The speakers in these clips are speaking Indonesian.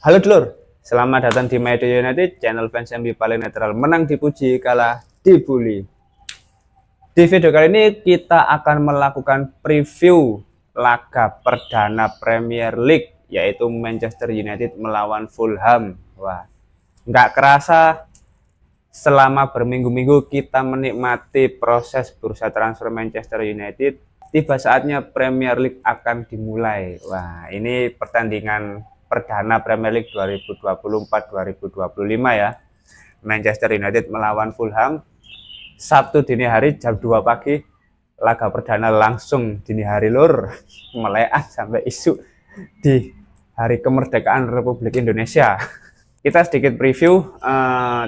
Halo Dulur, selamat datang di Media United, channel fans MU paling netral, menang dipuji, kalah dibully. Di video kali ini kita akan melakukan preview laga perdana Premier League, yaitu Manchester United melawan Fulham. Wah, nggak kerasa selama berminggu-minggu kita menikmati proses bursa transfer Manchester United. Tiba saatnya Premier League akan dimulai. Wah, ini pertandingan perdana Premier League 2024-2025 ya. Manchester United melawan Fulham. Sabtu dini hari jam 2 pagi. Laga perdana langsung dini hari lur. Meleak sampai isu di hari kemerdekaan Republik Indonesia. Kita sedikit preview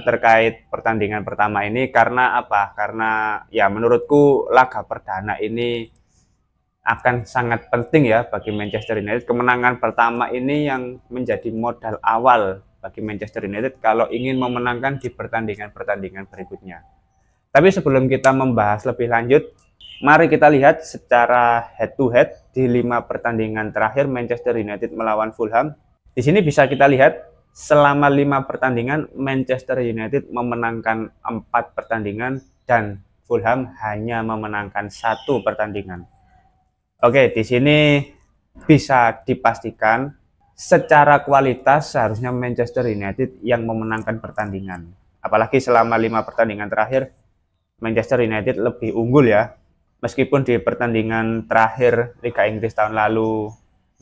terkait pertandingan pertama ini karena apa? Karena ya menurutku laga perdana ini akan sangat penting ya bagi Manchester United. Kemenangan pertama ini yang menjadi modal awal bagi Manchester United kalau ingin memenangkan di pertandingan-pertandingan berikutnya. Tapi sebelum kita membahas lebih lanjut, mari kita lihat secara head to head di 5 pertandingan terakhir Manchester United melawan Fulham. Di sini bisa kita lihat selama 5 pertandingan Manchester United memenangkan 4 pertandingan dan Fulham hanya memenangkan 1 pertandingan. Oke, di sini bisa dipastikan secara kualitas seharusnya Manchester United yang memenangkan pertandingan. Apalagi selama 5 pertandingan terakhir Manchester United lebih unggul ya. Meskipun di pertandingan terakhir Liga Inggris tahun lalu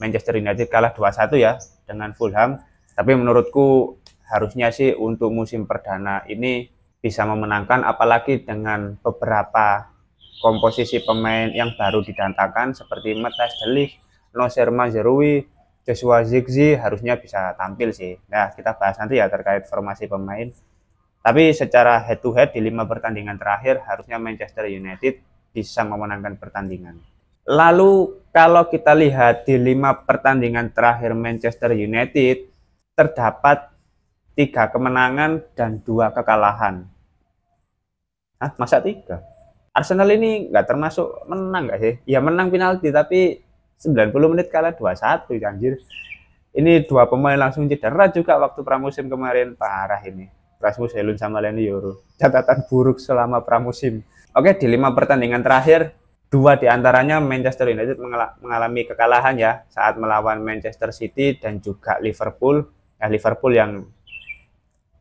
Manchester United kalah 2-1 ya dengan Fulham, tapi menurutku harusnya sih untuk musim perdana ini bisa memenangkan, apalagi dengan beberapa komposisi pemain yang baru didatangkan seperti Matthijs de Ligt, Noussair Mazraoui, Joshua Zirkzee harusnya bisa tampil sih. Nah, kita bahas nanti ya terkait formasi pemain. Tapi secara head to head di 5 pertandingan terakhir harusnya Manchester United bisa memenangkan pertandingan. Lalu kalau kita lihat di 5 pertandingan terakhir Manchester United terdapat 3 kemenangan dan 2 kekalahan. Hah, masa 3? Arsenal ini nggak termasuk menang nggak sih? Ya menang penalti tapi 90 menit kalah 2-1 anjir. Ini 2 pemain langsung cedera juga waktu pramusim kemarin, parah ini. Rasmus Højlund sama Leny Yoro. Catatan buruk selama pramusim. Oke, di 5 pertandingan terakhir 2 diantaranya Manchester United mengalami kekalahan ya saat melawan Manchester City dan juga Liverpool. Liverpool yang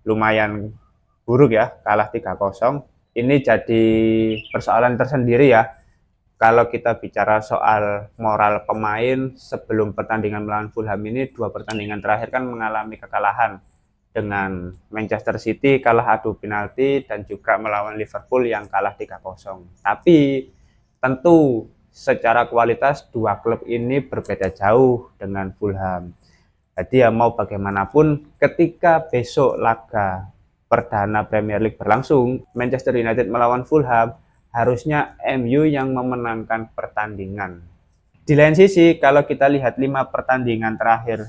lumayan buruk ya, kalah 3-0. Ini jadi persoalan tersendiri ya. Kalau kita bicara soal moral pemain sebelum pertandingan melawan Fulham ini, 2 pertandingan terakhir kan mengalami kekalahan dengan Manchester City kalah adu penalti dan juga melawan Liverpool yang kalah 3-0. Tapi tentu secara kualitas 2 klub ini berbeda jauh dengan Fulham. Jadi ya mau bagaimanapun ketika besok laga perdana Premier League berlangsung, Manchester United melawan Fulham, harusnya MU yang memenangkan pertandingan. Di lain sisi, kalau kita lihat 5 pertandingan terakhir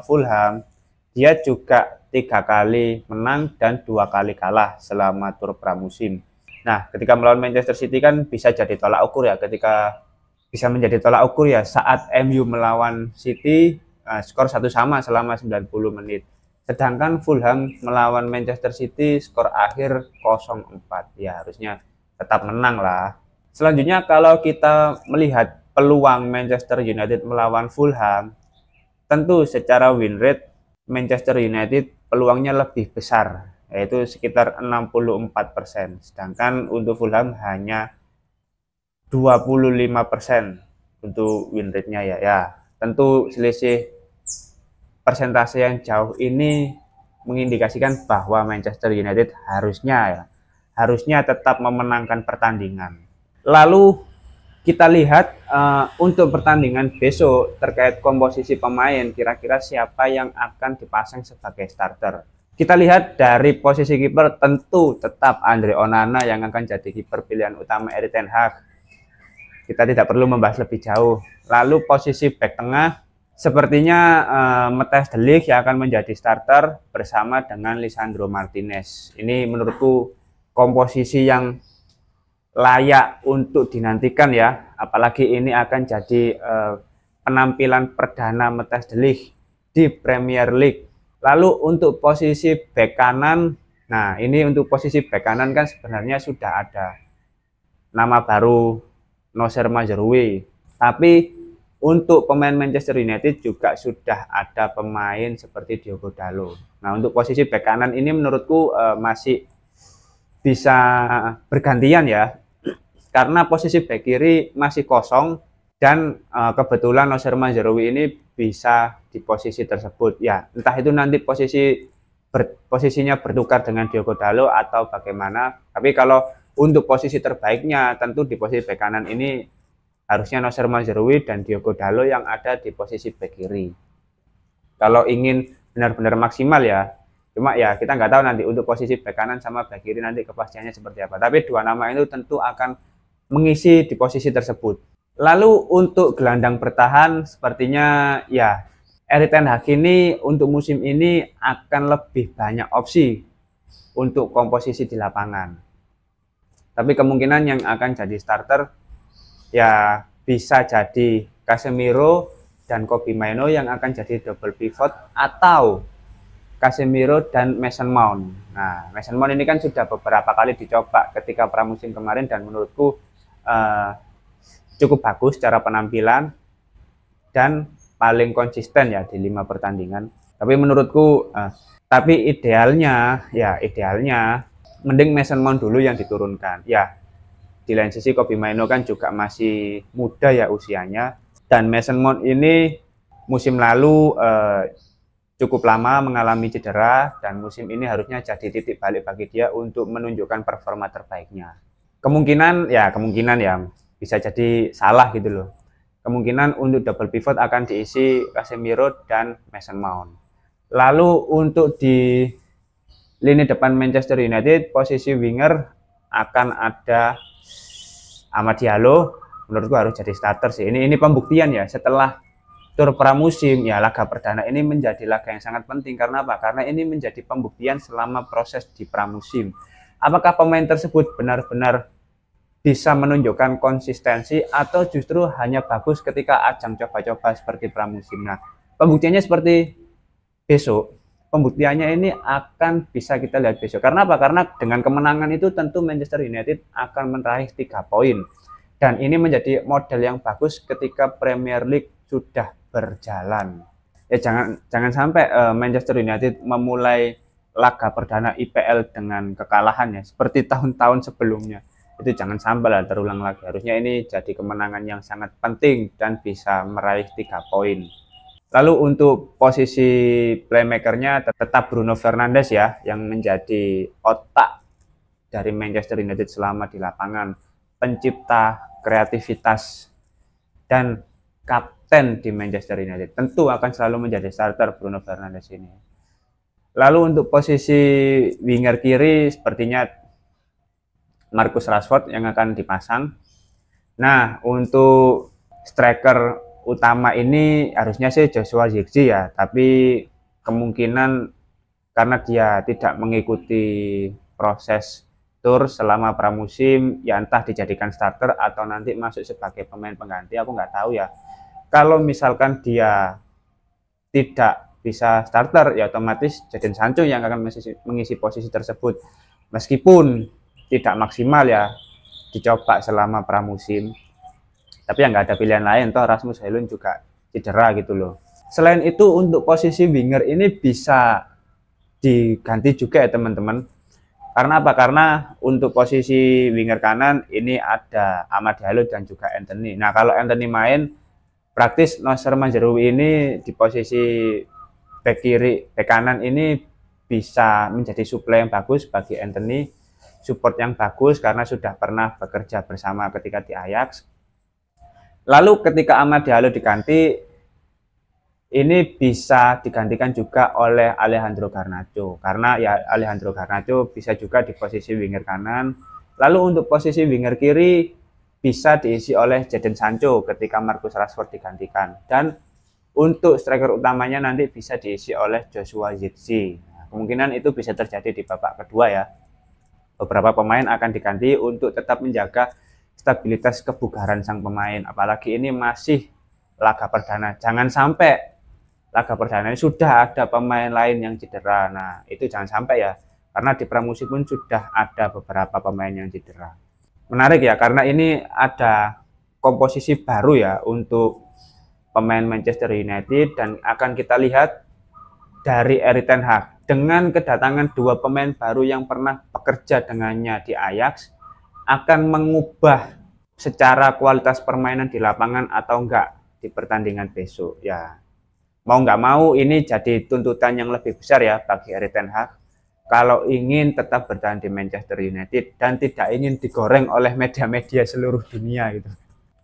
Fulham, dia juga 3 kali menang dan 2 kali kalah selama tur pramusim. Nah, ketika melawan Manchester City kan bisa jadi tolak ukur ya, ketika bisa menjadi tolak ukur ya saat MU melawan City, skor 1-1 selama 90 menit. Sedangkan Fulham melawan Manchester City skor akhir 0-4. Ya harusnya tetap menang lah. Selanjutnya kalau kita melihat peluang Manchester United melawan Fulham, tentu secara win rate Manchester United peluangnya lebih besar, yaitu sekitar 64%. Sedangkan untuk Fulham hanya 25% untuk win rate-nya ya. Tentu selisih persentase yang jauh ini mengindikasikan bahwa Manchester United harusnya tetap memenangkan pertandingan. Lalu kita lihat untuk pertandingan besok terkait komposisi pemain, kira-kira siapa yang akan dipasang sebagai starter. Kita lihat dari posisi kiper, tentu tetap Andre Onana yang akan jadi kiper pilihan utama Erik ten Hag. Kita tidak perlu membahas lebih jauh. Lalu posisi back tengah sepertinya Matthijs de Ligt yang akan menjadi starter bersama dengan Lisandro Martinez. Ini menurutku komposisi yang layak untuk dinantikan ya. Apalagi ini akan jadi penampilan perdana Matthijs de Ligt di Premier League. Lalu untuk posisi bek kanan, nah ini untuk posisi bek kanan kan sebenarnya sudah ada nama baru Nocer Mazraoui. Tapi untuk pemain Manchester United juga sudah ada pemain seperti Diogo Dalot. Nah untuk posisi bek kanan ini menurutku masih bisa bergantian ya, karena posisi bek kiri masih kosong dan kebetulan Nocer Mazraoui ini bisa di posisi tersebut ya, entah itu nanti posisinya bertukar dengan Diogo Dalot atau bagaimana. Tapi kalau untuk posisi terbaiknya tentu di posisi bek kanan ini harusnya Nocer Mazraoui dan Diogo Dalot yang ada di posisi bek kiri kalau ingin benar-benar maksimal ya. Cuma ya kita nggak tahu nanti untuk posisi bek kanan sama bek kiri nanti kepastiannya seperti apa, tapi dua nama itu tentu akan mengisi di posisi tersebut. Lalu untuk gelandang bertahan sepertinya ya Erik ten Hag ini untuk musim ini akan lebih banyak opsi untuk komposisi di lapangan. Tapi kemungkinan yang akan jadi starter ya bisa jadi Casemiro dan Kobbie Mainoo yang akan jadi double pivot, atau Casemiro dan Mason Mount. Nah, Mason Mount ini kan sudah beberapa kali dicoba ketika pramusim kemarin dan menurutku cukup bagus secara penampilan dan paling konsisten ya di 5 pertandingan. Tapi menurutku tapi idealnya mending Mason Mount dulu yang diturunkan. Ya, di lain sisi Kobbie Mainoo kan juga masih muda ya usianya, dan Mason Mount ini musim lalu cukup lama mengalami cedera dan musim ini harusnya jadi titik balik bagi dia untuk menunjukkan performa terbaiknya. Kemungkinan ya bisa jadi salah gitu loh. Kemungkinan untuk double pivot akan diisi Casemiro dan Mason Mount. Lalu untuk di lini depan Manchester United posisi winger akan ada Amad Diallo. Menurutku harus jadi starter sih. Ini pembuktian ya setelah tur pramusim ya, laga perdana ini menjadi laga yang sangat penting. Karena apa? Karena ini menjadi pembuktian selama proses di pramusim. Apakah pemain tersebut benar-benar bisa menunjukkan konsistensi atau justru hanya bagus ketika ajang coba-coba seperti pramusim. Nah, pembuktiannya seperti besok. Pembuktiannya ini akan bisa kita lihat besok. Karena apa? Karena dengan kemenangan itu tentu Manchester United akan meraih 3 poin. Dan ini menjadi model yang bagus ketika Premier League sudah berjalan. Ya jangan sampai Manchester United memulai laga perdana IPL dengan kekalahan ya, seperti tahun-tahun sebelumnya. Itu jangan sampai lah terulang lagi. Harusnya ini jadi kemenangan yang sangat penting dan bisa meraih 3 poin. Lalu untuk posisi playmakernya tetap Bruno Fernandes ya, yang menjadi otak dari Manchester United selama di lapangan, pencipta kreativitas dan kapten di Manchester United. Tentu akan selalu menjadi starter Bruno Fernandes ini. Lalu untuk posisi winger kiri sepertinya Marcus Rashford yang akan dipasang. Nah, untuk striker utama ini harusnya sih Joshua Zirkzee ya, tapi kemungkinan karena dia tidak mengikuti proses tur selama pramusim ya, entah dijadikan starter atau nanti masuk sebagai pemain pengganti, aku nggak tahu ya. Kalau misalkan dia tidak bisa starter ya otomatis Jadon Sancho yang akan mengisi posisi tersebut, meskipun tidak maksimal ya dicoba selama pramusim, tapi ya nggak ada pilihan lain, toh Rasmus Højlund juga cedera gitu loh. Selain itu untuk posisi winger ini bisa diganti juga ya teman-teman. Karena apa? Karena untuk posisi winger kanan ini ada Amad Diallo dan juga Antony. Nah kalau Antony main, praktis Nocer Mazraoui ini di posisi bek kiri, bek kanan ini bisa menjadi suplai yang bagus bagi Antony, support yang bagus karena sudah pernah bekerja bersama ketika di Ajax. Lalu ketika Amad Diallo diganti, ini bisa digantikan juga oleh Alejandro Garnacho, karena ya Alejandro Garnacho bisa juga di posisi winger kanan. Lalu untuk posisi winger kiri bisa diisi oleh Jadon Sancho ketika Marcus Rashford digantikan, dan untuk striker utamanya nanti bisa diisi oleh Joshua Zirkzee. Nah, kemungkinan itu bisa terjadi di babak kedua ya. Beberapa pemain akan diganti untuk tetap menjaga stabilitas kebugaran sang pemain, apalagi ini masih laga perdana. Jangan sampai laga perdana ini sudah ada pemain lain yang cedera. Nah, itu jangan sampai ya, karena di pramusim pun sudah ada beberapa pemain yang cedera. Menarik ya, karena ini ada komposisi baru ya untuk pemain Manchester United, dan akan kita lihat dari Erik ten Hag dengan kedatangan dua pemain baru yang pernah bekerja dengannya di Ajax akan mengubah secara kualitas permainan di lapangan atau enggak di pertandingan besok ya. Mau nggak mau ini jadi tuntutan yang lebih besar ya bagi Erik ten Hag kalau ingin tetap bertahan di Manchester United dan tidak ingin digoreng oleh media-media seluruh dunia gitu.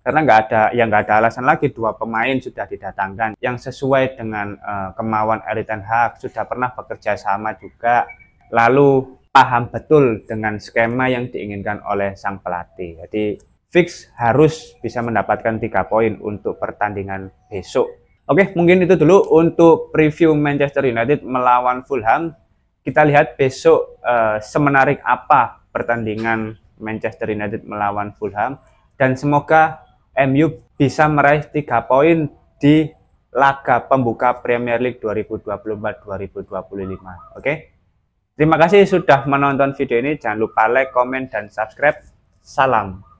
Karena nggak ada alasan lagi, dua pemain sudah didatangkan yang sesuai dengan kemauan Erik ten Hag, sudah pernah bekerja sama juga, lalu paham betul dengan skema yang diinginkan oleh sang pelatih. Jadi fix harus bisa mendapatkan 3 poin untuk pertandingan besok. Oke, mungkin itu dulu untuk preview Manchester United melawan Fulham. Kita lihat besok semenarik apa pertandingan Manchester United melawan Fulham, dan semoga MU bisa meraih 3 poin di laga pembuka Premier League 2024-2025. Oke. Terima kasih sudah menonton video ini. Jangan lupa like, komen, dan subscribe. Salam.